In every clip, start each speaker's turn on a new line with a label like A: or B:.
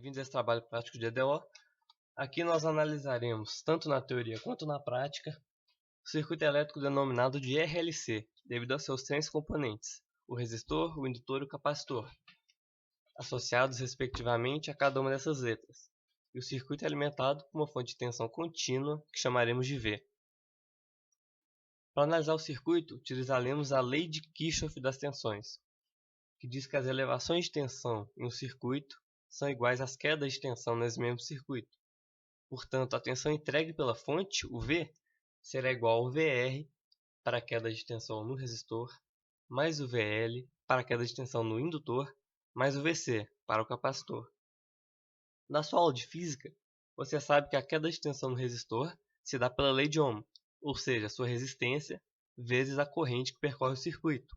A: bem-vindos a esse trabalho prático de EDO. Aqui nós analisaremos, tanto na teoria quanto na prática, o circuito elétrico denominado de RLC, devido a seus três componentes, o resistor, o indutor e o capacitor, associados respectivamente a cada uma dessas letras. E o circuito é alimentado por uma fonte de tensão contínua, que chamaremos de V. Para analisar o circuito, utilizaremos a lei de Kirchhoff das tensões, que diz que as elevações de tensão em um circuito são iguais às quedas de tensão nesse mesmo circuito. Portanto, a tensão entregue pela fonte, o V, será igual ao VR para a queda de tensão no resistor, mais o VL para a queda de tensão no indutor, mais o VC para o capacitor. Na sua aula de física, você sabe que a queda de tensão no resistor se dá pela lei de Ohm, ou seja, a sua resistência vezes a corrente que percorre o circuito.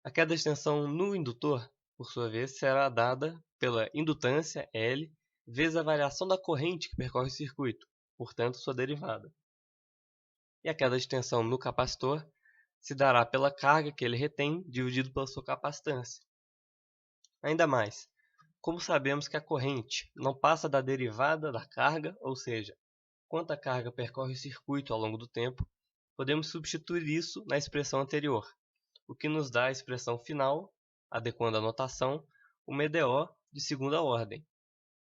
A: A queda de tensão no indutor, por sua vez, será dada pela indutância L vezes a variação da corrente que percorre o circuito, portanto, sua derivada. E a queda de tensão no capacitor se dará pela carga que ele retém dividido pela sua capacitância. Ainda mais, como sabemos que a corrente não passa da derivada da carga, ou seja, quanto a carga percorre o circuito ao longo do tempo, podemos substituir isso na expressão anterior, o que nos dá a expressão final, adequando a notação, uma EDO de segunda ordem.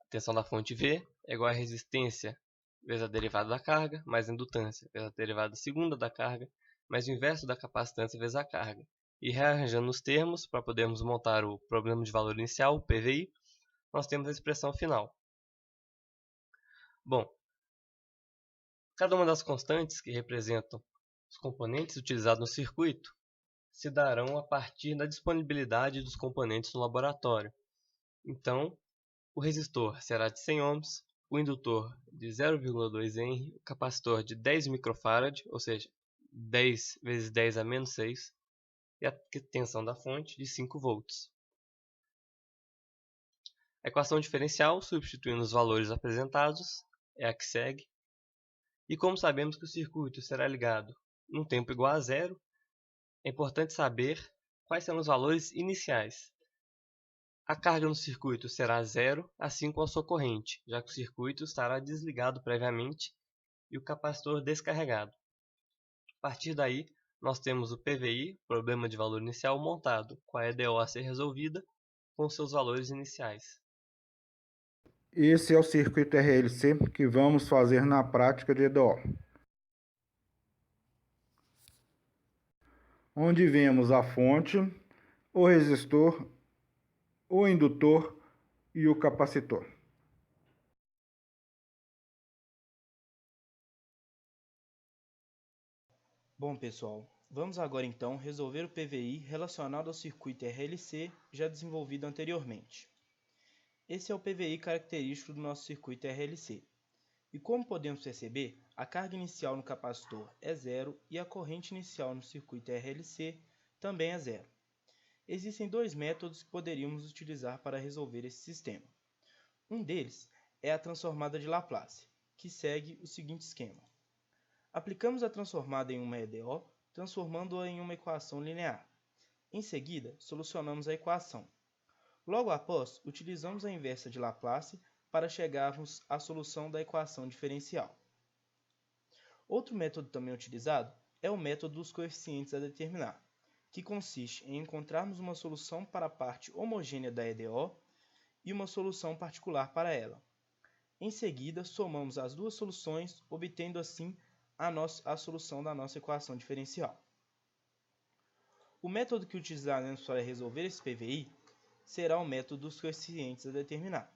A: A tensão da fonte V é igual a resistência vezes a derivada da carga, mais a indutância vezes a derivada segunda da carga, mais o inverso da capacitância vezes a carga. E rearranjando os termos para podermos montar o problema de valor inicial, o PVI, nós temos a expressão final. Bom, cada uma das constantes que representam os componentes utilizados no circuito se darão a partir da disponibilidade dos componentes no laboratório. Então, o resistor será de 100 ohms, o indutor de 0,2 Henry, o capacitor de 10 microfarad, ou seja, 10 vezes 10 a menos 6, e a tensão da fonte de 5 volts. A equação diferencial, substituindo os valores apresentados, é a que segue. E como sabemos que o circuito será ligado num tempo igual a zero, é importante saber quais serão os valores iniciais. A carga no circuito será zero, assim como a sua corrente, já que o circuito estará desligado previamente e o capacitor descarregado. A partir daí, nós temos o PVI, problema de valor inicial, montado, com a EDO a ser resolvida, com seus valores iniciais.
B: Esse é o circuito RLC que vamos fazer na prática de EDO, onde vemos a fonte, o resistor, o indutor e o capacitor.
C: Bom, pessoal, vamos agora então resolver o PVI relacionado ao circuito RLC já desenvolvido anteriormente. Esse é o PVI característico do nosso circuito RLC. E como podemos perceber, a carga inicial no capacitor é zero e a corrente inicial no circuito RLC também é zero. Existem dois métodos que poderíamos utilizar para resolver esse sistema. Um deles é a transformada de Laplace, que segue o seguinte esquema. Aplicamos a transformada em uma EDO, transformando-a em uma equação linear. Em seguida, solucionamos a equação. Logo após, utilizamos a inversa de Laplace para chegarmos à solução da equação diferencial. Outro método também utilizado é o método dos coeficientes a determinar, que consiste em encontrarmos uma solução para a parte homogênea da EDO e uma solução particular para ela. Em seguida, somamos as duas soluções, obtendo assim a solução da nossa equação diferencial. O método que utilizaremos para resolver esse PVI será o método dos coeficientes a determinar.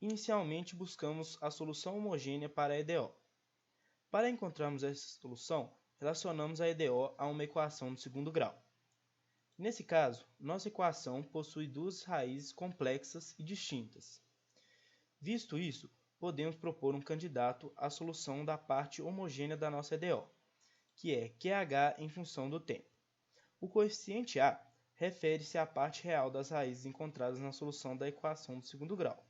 C: Inicialmente, buscamos a solução homogênea para a EDO. Para encontrarmos essa solução, relacionamos a EDO a uma equação de segundo grau. Nesse caso, nossa equação possui duas raízes complexas e distintas. Visto isso, podemos propor um candidato à solução da parte homogênea da nossa EDO, que é QH em função do tempo. O coeficiente A refere-se à parte real das raízes encontradas na solução da equação do segundo grau.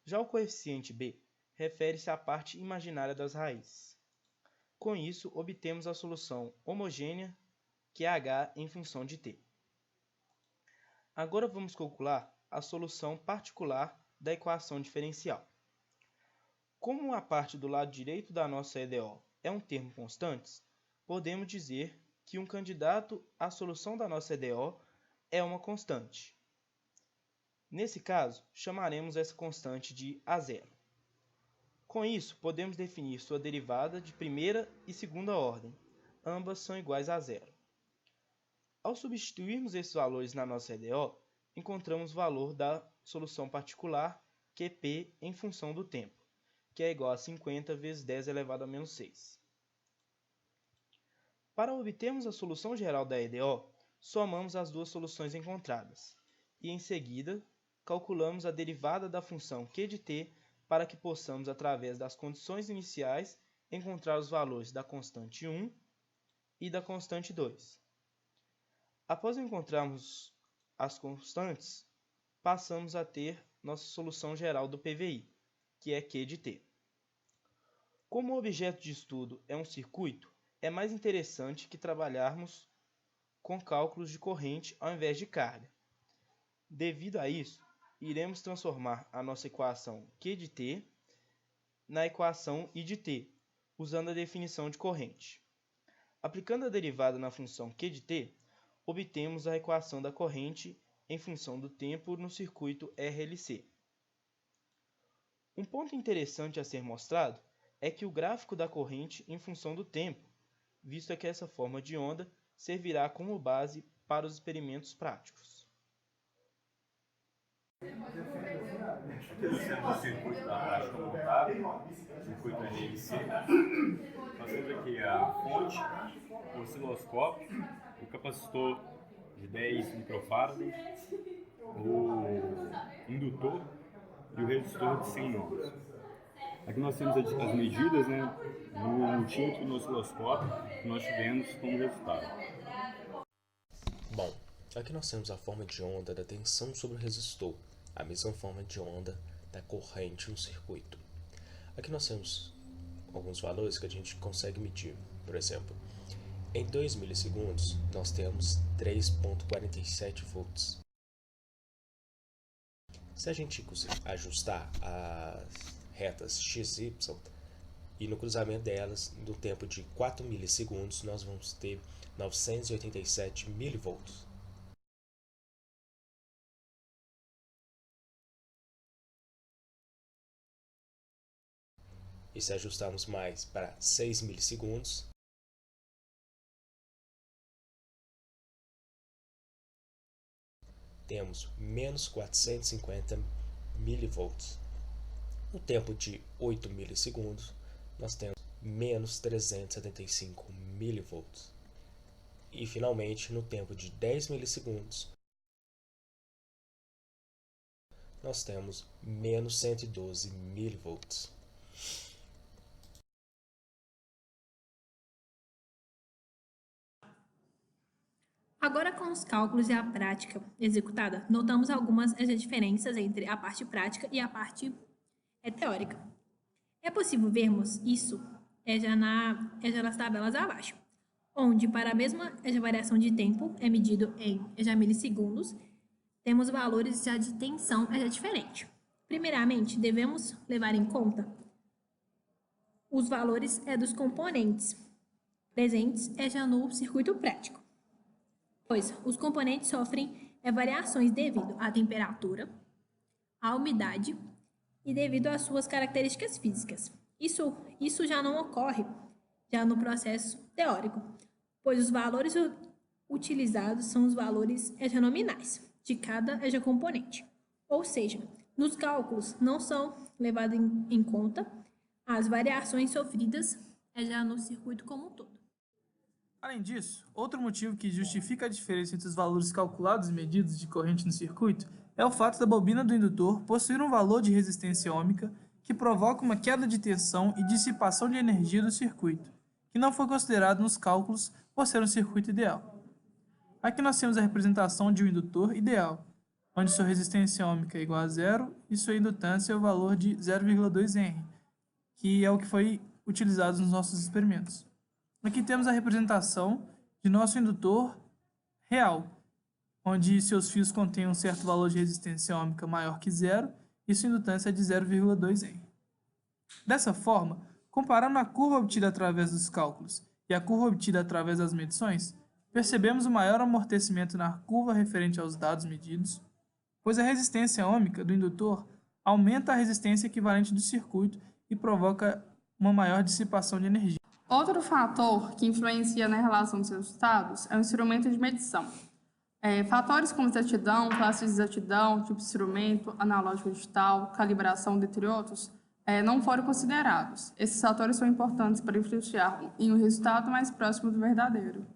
C: Já o coeficiente B refere-se à parte imaginária das raízes. Com isso, obtemos a solução homogênea QH em função de t. Agora vamos calcular a solução particular da equação diferencial. Como a parte do lado direito da nossa EDO é um termo constante, podemos dizer que um candidato à solução da nossa EDO é uma constante. Nesse caso, chamaremos essa constante de A0. Com isso, podemos definir sua derivada de primeira e segunda ordem. Ambas são iguais a zero. Ao substituirmos esses valores na nossa EDO, encontramos o valor da solução particular QP em função do tempo, que é igual a 50 vezes 10 elevado a menos 6. Para obtermos a solução geral da EDO, somamos as duas soluções encontradas e, em seguida, calculamos a derivada da função q de t para que possamos, através das condições iniciais, encontrar os valores da constante 1 e da constante 2. Após encontrarmos as constantes, passamos a ter nossa solução geral do PVI, que é q de t. Como o objeto de estudo é um circuito, é mais interessante que trabalharmos com cálculos de corrente ao invés de carga. Devido a isso, iremos transformar a nossa equação Q de t na equação I de t, usando a definição de corrente. Aplicando a derivada na função Q de t, obtemos a equação da corrente em função do tempo no circuito RLC. Um ponto interessante a ser mostrado é que o gráfico da corrente em função do tempo, visto que essa forma de onda servirá como base para os experimentos práticos.
D: Utilizando o circuito da prática voltada, circuito RLC, nós temos aqui a fonte, o osciloscópio, o capacitor de 10 microfarads, o indutor e o resistor de 100 ohms. Aqui nós temos as medidas, no multímetro e no osciloscópio que nós tivemos como resultado.
E: Bom, aqui nós temos a forma de onda da tensão sobre o resistor, a mesma forma de onda da corrente no circuito. Aqui nós temos alguns valores que a gente consegue medir. Por exemplo, em 2 milissegundos nós temos 3,47 volts. Se a gente ajustar as retas x, y e no cruzamento delas, no tempo de 4 milissegundos, nós vamos ter 987 milivolts. E se ajustarmos mais para 6 milissegundos, temos menos 450 milivolts. No tempo de 8 milissegundos, nós temos menos 375 milivolts. E finalmente, no tempo de 10 milissegundos, nós temos menos 112 milivolts.
F: Agora, com os cálculos e a prática executada, notamos algumas diferenças entre a parte prática e a parte teórica. É possível vermos isso já nas tabelas abaixo, onde para a mesma variação de tempo é medido em milissegundos, temos valores já de tensão diferente. Primeiramente, devemos levar em conta os valores dos componentes presentes já no circuito prático, pois os componentes sofrem variações devido à temperatura, à umidade e devido às suas características físicas. Isso já não ocorre no processo teórico, pois os valores utilizados são os valores nominais de cada componente. Ou seja, nos cálculos não são levadas em conta as variações sofridas já no circuito como um todo.
G: Além disso, outro motivo que justifica a diferença entre os valores calculados e medidos de corrente no circuito é o fato da bobina do indutor possuir um valor de resistência ôhmica que provoca uma queda de tensão e dissipação de energia do circuito, que não foi considerado nos cálculos por ser um circuito ideal. Aqui nós temos a representação de um indutor ideal, onde sua resistência ôhmica é igual a zero e sua indutância é o valor de 0,2 Henry, que é o que foi utilizado nos nossos experimentos. Aqui temos a representação de nosso indutor real, onde seus fios contêm um certo valor de resistência ôhmica maior que zero e sua indutância é de 0,2 Henry. Dessa forma, comparando a curva obtida através dos cálculos e a curva obtida através das medições, percebemos o maior amortecimento na curva referente aos dados medidos, pois a resistência ôhmica do indutor aumenta a resistência equivalente do circuito e provoca uma maior dissipação de energia.
H: Outro fator que influencia na relação dos resultados é o instrumento de medição. Fatores como exatidão, classe de exatidão, tipo de instrumento, analógico digital, calibração, dentre outros, não foram considerados. Esses fatores são importantes para influenciar em um resultado mais próximo do verdadeiro.